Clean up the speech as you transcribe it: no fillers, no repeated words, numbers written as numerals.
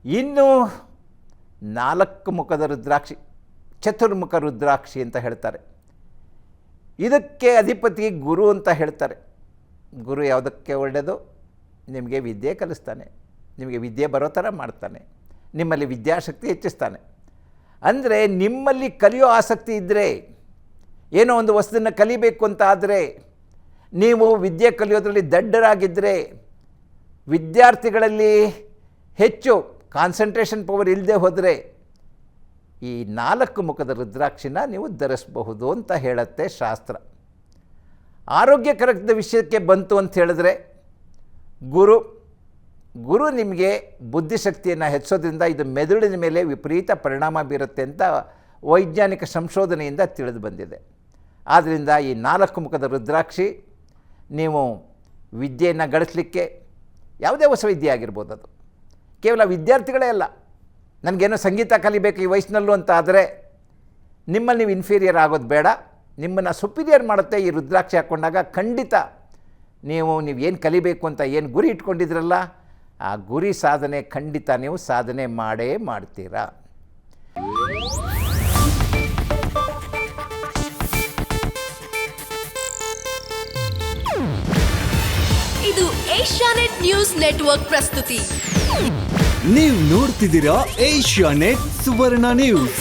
ಇನ್ನು 4 ಮುಖದ ರುದ್ರಾಕ್ಷಿ, ಚತುರ್ಮುಖ ರುದ್ರಾಕ್ಷಿ ಅಂತ ಹೇಳ್ತಾರೆ. ಇದಕ್ಕೆ ಅಧಿಪತಿ ಗುರು ಅಂತ ಹೇಳ್ತಾರೆ. ಗುರು ಯಾವುದಕ್ಕೆ ಒಳ್ಳೆಯದು? ನಿಮಗೆ ವಿದ್ಯೆ ಕಲಿಸ್ತಾನೆ, ನಿಮಗೆ ವಿದ್ಯೆ ಬರೋ ಥರ ಮಾಡ್ತಾನೆ, ನಿಮ್ಮಲ್ಲಿ ವಿದ್ಯಾಶಕ್ತಿ ಹೆಚ್ಚಿಸ್ತಾನೆ. ಅಂದರೆ ನಿಮ್ಮಲ್ಲಿ ಕಲಿಯೋ ಆಸಕ್ತಿ ಇದ್ದರೆ, ಏನೋ ಒಂದು ವಸ್ತುವನ್ನು ಕಲಿಬೇಕು ಅಂತ ಆದರೆ, ನೀವು ವಿದ್ಯೆ ಕಲಿಯೋದ್ರಲ್ಲಿ ದಡ್ಡರಾಗಿದ್ದರೆ, ವಿದ್ಯಾರ್ಥಿಗಳಲ್ಲಿ ಹೆಚ್ಚು ಕಾನ್ಸಂಟ್ರೇಷನ್ ಪವರ್ ಇಲ್ಲದೆ ಹೋದರೆ ಈ 4 ಮುಖದ ರುದ್ರಾಕ್ಷಿನ ನೀವು ಧರಿಸಬಹುದು ಅಂತ ಹೇಳುತ್ತೆ ಶಾಸ್ತ್ರ. ಆರೋಗ್ಯಕರದ ವಿಷಯಕ್ಕೆ ಬಂತು ಅಂತ ಹೇಳಿದ್ರೆ ಗುರು ನಿಮಗೆ ಬುದ್ಧಿಶಕ್ತಿಯನ್ನು ಹೆಚ್ಚೋದ್ರಿಂದ ಇದು ಮೆದುಳಿನ ಮೇಲೆ ವಿಪರೀತ ಪರಿಣಾಮ ಬೀರುತ್ತೆ ಅಂತ ವೈಜ್ಞಾನಿಕ ಸಂಶೋಧನೆಯಿಂದ ತಿಳಿದು ಬಂದಿದೆ. ಆದ್ದರಿಂದ ಈ 4 ಮುಖದ ರುದ್ರಾಕ್ಷಿ ನೀವು ವಿದ್ಯೆಯನ್ನು ಗಳಿಸಲಿಕ್ಕೆ, ಯಾವುದೇ ಹೊಸ ವಿದ್ಯೆ ಆಗಿರ್ಬೋದು, ಅದು ಕೇವಲ ವಿದ್ಯಾರ್ಥಿಗಳೇ ಅಲ್ಲ, ನನಗೇನೋ ಸಂಗೀತ ಕಲಿಬೇಕು ಈ ವಯಸ್ಸಿನಲ್ಲೂ ಅಂತ ಆದರೆ ನಿಮ್ಮಲ್ಲಿ ನೀವು ಇನ್ಫೀರಿಯರ್ ಆಗೋದು ಬೇಡ, ನಿಮ್ಮನ್ನು ಸುಪೀರಿಯರ್ ಮಾಡುತ್ತೆ ಈ ರುದ್ರಾಕ್ಷಿ ಹಾಕ್ಕೊಂಡಾಗ. ಖಂಡಿತ ನೀವೇನು ಕಲಿಬೇಕು ಅಂತ ಏನು ಗುರಿ ಇಟ್ಕೊಂಡಿದ್ರಲ್ಲ, ಆ ಗುರಿ ಸಾಧನೆ ಖಂಡಿತ ನೀವು ಸಾಧನೆ ಮಾಡೇ ಮಾಡ್ತೀರಾ. ಇದು ಏಷ್ಯಾನೆಟ್ ನ್ಯೂಸ್ ನೆಟ್ವರ್ಕ್ ಪ್ರಸ್ತುತಿ. ನೀವು ನೋಡ್ತಿದ್ದೀರಾ ಏಷ್ಯಾನೆಟ್ ಸುವರ್ಣ ನ್ಯೂಸ್.